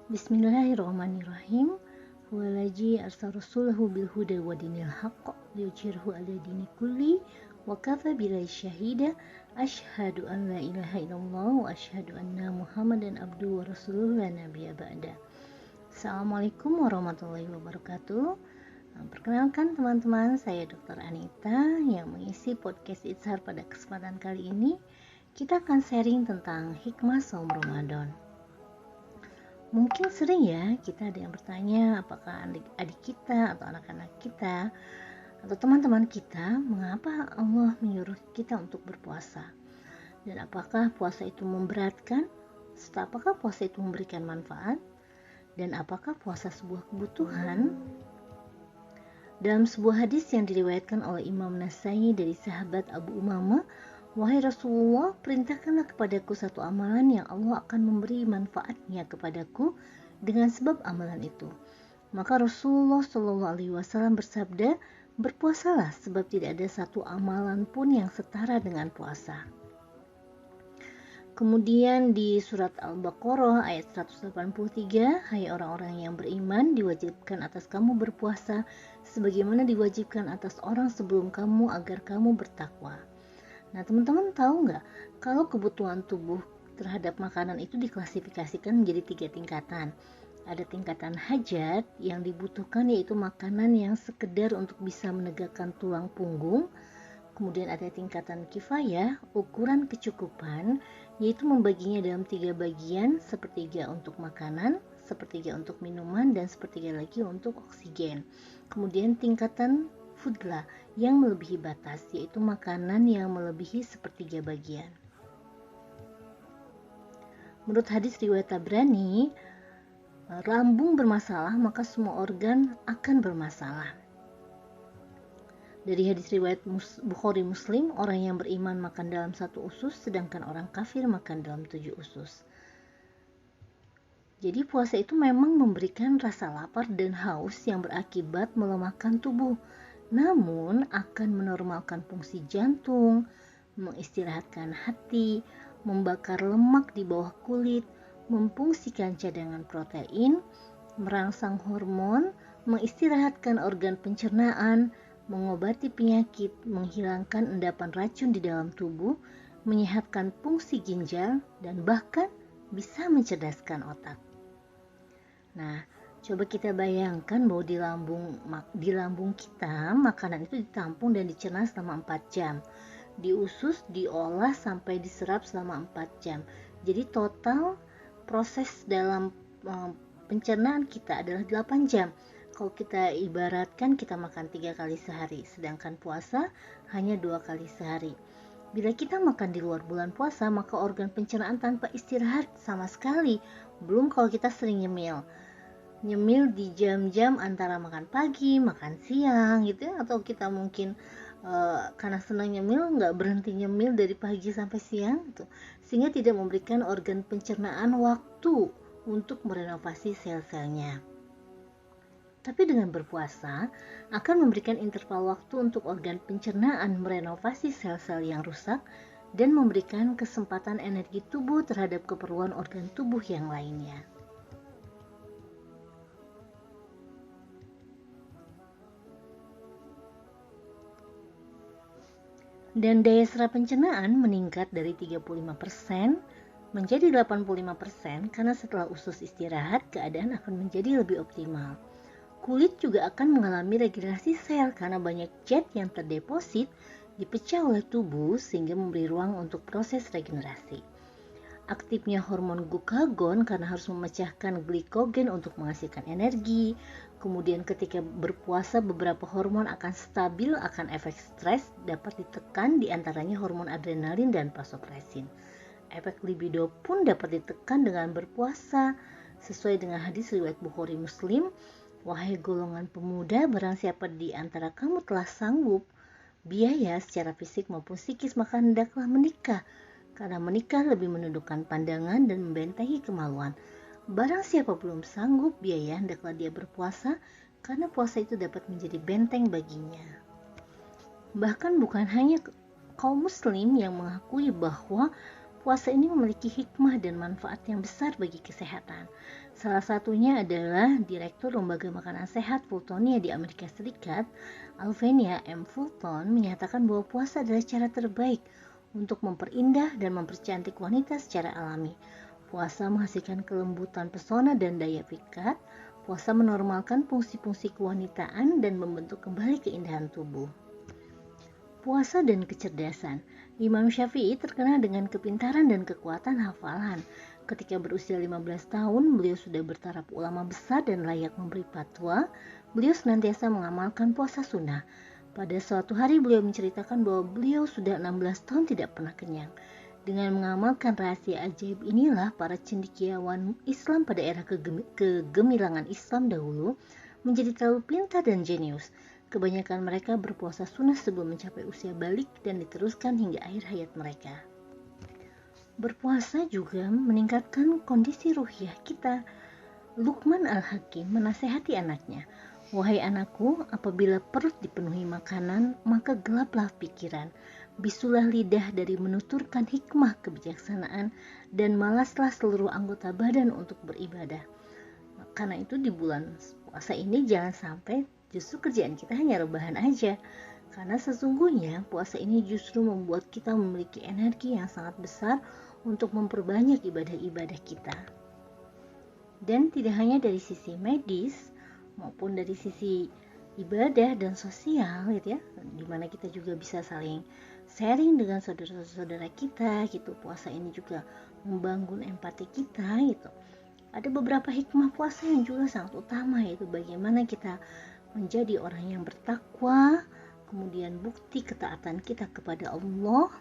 Bismillahirrahmanirrahim. Huwalaji arsal rasulahu bil huda wa dinil haqq liyujhirahu ala dini kulli wa kafa billahi syahida. Asyhadu an la ilaha illallah wa asyhadu anna Muhammadan abduhu wa rasuluhu la nabiyya ba'da. Assalamualaikum warahmatullahi wabarakatuh. Perkenalkan teman-teman, saya Dr. Anita yang mengisi podcast Itsar pada kesempatan kali ini. Kita akan sharing tentang hikmah saum Ramadan. Mungkin sering ya kita ada yang bertanya apakah adik kita atau anak-anak kita atau teman-teman kita mengapa Allah menyuruh kita untuk berpuasa, dan apakah puasa itu memberatkan, serta apakah puasa itu memberikan manfaat, dan apakah puasa sebuah kebutuhan. Dalam sebuah hadis yang diriwayatkan oleh Imam Nasai dari sahabat Abu Umamah, "Wahai Rasulullah, perintahkanlah kepadaku satu amalan yang Allah akan memberi manfaatnya kepadaku dengan sebab amalan itu." Maka Rasulullah SAW bersabda, "Berpuasalah, sebab tidak ada satu amalan pun yang setara dengan puasa." Kemudian di surat Al-Baqarah ayat 183, "Hai orang-orang yang beriman, diwajibkan atas kamu berpuasa sebagaimana diwajibkan atas orang sebelum kamu agar kamu bertakwa." Nah, teman-teman tahu nggak kalau kebutuhan tubuh terhadap makanan itu diklasifikasikan menjadi 3 tingkatan. Ada tingkatan hajat yang dibutuhkan, yaitu makanan yang sekedar untuk bisa menegakkan tulang punggung. Kemudian ada tingkatan kifayah, ukuran kecukupan, yaitu membaginya dalam 3 bagian, sepertiga untuk makanan, sepertiga untuk minuman, dan sepertiga lagi untuk oksigen. Kemudian tingkatan fudla yang melebihi batas, yaitu makanan yang melebihi sepertiga bagian. Menurut hadis riwayat Tabrani, lambung bermasalah maka semua organ akan bermasalah. Dari hadis riwayat Bukhari Muslim, orang yang beriman makan dalam 1 usus, sedangkan orang kafir makan dalam 7 usus. Jadi puasa itu memang memberikan rasa lapar dan haus yang berakibat melemahkan tubuh, namun akan menormalkan fungsi jantung, mengistirahatkan hati, membakar lemak di bawah kulit, memfungsikan cadangan protein, merangsang hormon, mengistirahatkan organ pencernaan, mengobati penyakit, menghilangkan endapan racun di dalam tubuh, menyehatkan fungsi ginjal, dan bahkan bisa mencerdaskan otak. Nah, coba kita bayangkan bahwa di lambung kita makanan itu ditampung dan dicerna selama 4 jam. Di usus diolah sampai diserap selama 4 jam. Jadi total proses dalam pencernaan kita adalah 8 jam. Kalau kita ibaratkan kita makan 3 kali sehari, sedangkan puasa hanya 2 kali sehari. Bila kita makan di luar bulan puasa, maka organ pencernaan tanpa istirahat sama sekali. Belum kalau kita sering nyemil di jam-jam antara makan pagi, makan siang gitu ya, atau kita mungkin karena senang nyemil nggak berhenti nyemil dari pagi sampai siang gitu, sehingga tidak memberikan organ pencernaan waktu untuk merenovasi sel-selnya. Tapi dengan berpuasa akan memberikan interval waktu untuk organ pencernaan merenovasi sel-sel yang rusak dan memberikan kesempatan energi tubuh terhadap keperluan organ tubuh yang lainnya. Dan daya serap pencernaan meningkat dari 35% menjadi 85% karena setelah usus istirahat, keadaan akan menjadi lebih optimal. Kulit juga akan mengalami regenerasi sel karena banyak zat yang terdeposit dipecah oleh tubuh sehingga memberi ruang untuk proses regenerasi. Aktifnya hormon glukagon karena harus memecahkan glikogen untuk menghasilkan energi. Kemudian ketika berpuasa beberapa hormon akan stabil, akan efek stres dapat ditekan, diantaranya hormon adrenalin dan vasopresin. Efek libido pun dapat ditekan dengan berpuasa. Sesuai dengan hadis riwayat Bukhari Muslim, "Wahai golongan pemuda, barang siapa di antara kamu telah sanggup biaya secara fisik maupun psikis, maka hendaklah menikah. Karena menikah lebih menundukkan pandangan dan membentengi kemaluan. Barang siapa belum sanggup biaya, hendaklah dia berpuasa, karena puasa itu dapat menjadi benteng baginya." Bahkan bukan hanya kaum muslim yang mengakui bahwa Puasa ini memiliki hikmah dan manfaat yang besar bagi kesehatan. Salah satunya adalah Direktur Lembaga Makanan Sehat Fultonia di Amerika Serikat, Alvenia M. Fulton, menyatakan bahwa puasa adalah cara terbaik untuk memperindah dan mempercantik wanita secara alami. Puasa menghasilkan kelembutan pesona dan daya pikat. Puasa menormalkan fungsi-fungsi kewanitaan dan membentuk kembali keindahan tubuh. Puasa dan kecerdasan. Imam Syafi'i terkenal dengan kepintaran dan kekuatan hafalan. Ketika berusia 15 tahun, beliau sudah bertaraf ulama besar dan layak memberi fatwa. Beliau senantiasa mengamalkan puasa sunnah. Pada suatu hari beliau menceritakan bahwa beliau sudah 16 tahun tidak pernah kenyang. Dengan mengamalkan rahasia ajaib inilah para cendekiawan Islam pada era kegemilangan Islam dahulu menjadi terlalu pintar dan jenius. Kebanyakan mereka berpuasa sunnah sebelum mencapai usia balik dan diteruskan hingga akhir hayat mereka. Berpuasa juga meningkatkan kondisi ruhiyah kita. Luqman Al-Hakim menasehati anaknya, "Wahai anakku, apabila perut dipenuhi makanan, maka gelaplah pikiran. Bisulah lidah dari menuturkan hikmah kebijaksanaan dan malaslah seluruh anggota badan untuk beribadah." Karena itu di bulan puasa ini jangan sampai justru kerjaan kita hanya rebahan aja. Karena sesungguhnya puasa ini justru membuat kita memiliki energi yang sangat besar untuk memperbanyak ibadah-ibadah kita. Dan tidak hanya dari sisi medis maupun dari sisi ibadah dan sosial gitu ya, dimana kita juga bisa saling sharing dengan saudara-saudara kita gitu. Puasa ini juga membangun empati kita gitu. Ada beberapa hikmah puasa yang juga sangat utama, yaitu bagaimana kita menjadi orang yang bertakwa, kemudian bukti ketaatan kita kepada Allah.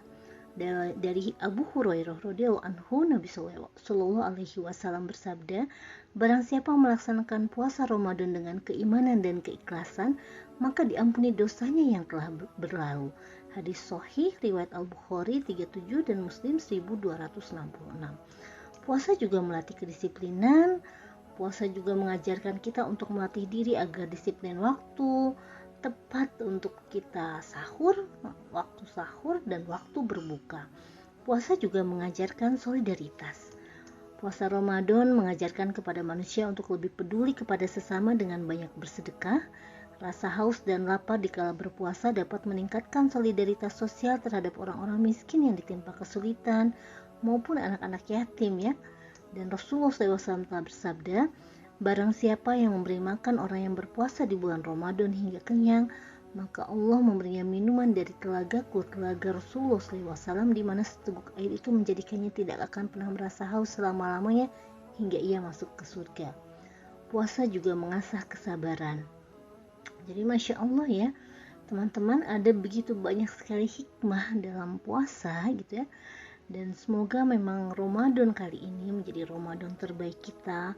Dari Abu Hurairah radhiyallahu anhu, Nabi Shallallahu alaihi wasallam bersabda, "Barang siapa melaksanakan puasa Ramadan dengan keimanan dan keikhlasan, maka diampuni dosanya yang telah berlalu." Hadis sahih riwayat Al-Bukhari 37 dan Muslim 1266. Puasa juga melatih kedisiplinan. Puasa juga mengajarkan kita untuk melatih diri agar disiplin waktu, tepat untuk kita sahur, waktu sahur dan waktu berbuka. Puasa juga mengajarkan solidaritas. Puasa Ramadan mengajarkan kepada manusia untuk lebih peduli kepada sesama dengan banyak bersedekah. Rasa haus dan lapar dikala berpuasa dapat meningkatkan solidaritas sosial terhadap orang-orang miskin yang ditimpa kesulitan maupun anak-anak yatim ya. Dan Rasulullah SAW telah bersabda, "Barang siapa yang memberi makan orang yang berpuasa di bulan Ramadan hingga kenyang, maka Allah memberinya minuman dari telaga Rasulullah SAW, di mana seteguk air itu menjadikannya tidak akan pernah merasa haus selama-lamanya hingga ia masuk ke surga." Puasa juga mengasah kesabaran. Jadi Masya Allah ya, teman-teman, ada begitu banyak sekali hikmah dalam puasa gitu ya. Dan semoga memang Ramadan kali ini menjadi Ramadan terbaik kita,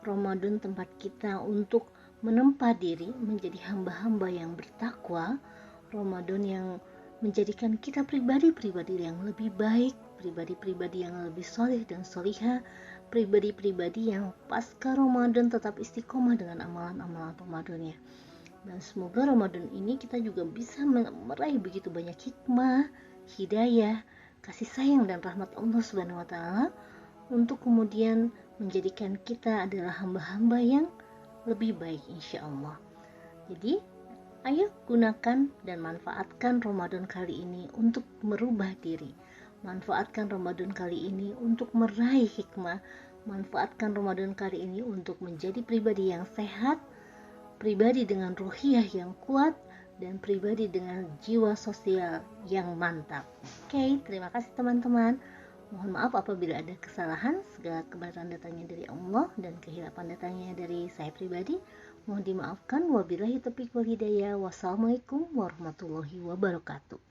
Ramadan tempat kita untuk menempa diri menjadi hamba-hamba yang bertakwa, Ramadan yang menjadikan kita pribadi-pribadi yang lebih baik, pribadi-pribadi yang lebih soleh dan solihah, pribadi-pribadi yang pasca Ramadan tetap istiqomah dengan amalan-amalan Ramadannya. Dan semoga Ramadan ini kita juga bisa meraih begitu banyak hikmah, hidayah, kasih sayang dan rahmat Allah Subhanahu wa taala untuk kemudian menjadikan kita adalah hamba-hamba yang lebih baik insya Allah. Jadi ayo gunakan dan manfaatkan Ramadan kali ini untuk merubah diri. Manfaatkan Ramadan kali ini untuk meraih hikmah. Manfaatkan Ramadan kali ini untuk menjadi pribadi yang sehat, pribadi dengan ruhiyah yang kuat, dan pribadi dengan jiwa sosial yang mantap. Oke, terima kasih teman-teman. Mohon maaf apabila ada kesalahan. Segala kebenaran datangnya dari Allah dan kehilapan datangnya dari saya pribadi. Mohon dimaafkan. Wabillahi taufiq wal hidayah. Wassalamualaikum warahmatullahi wabarakatuh.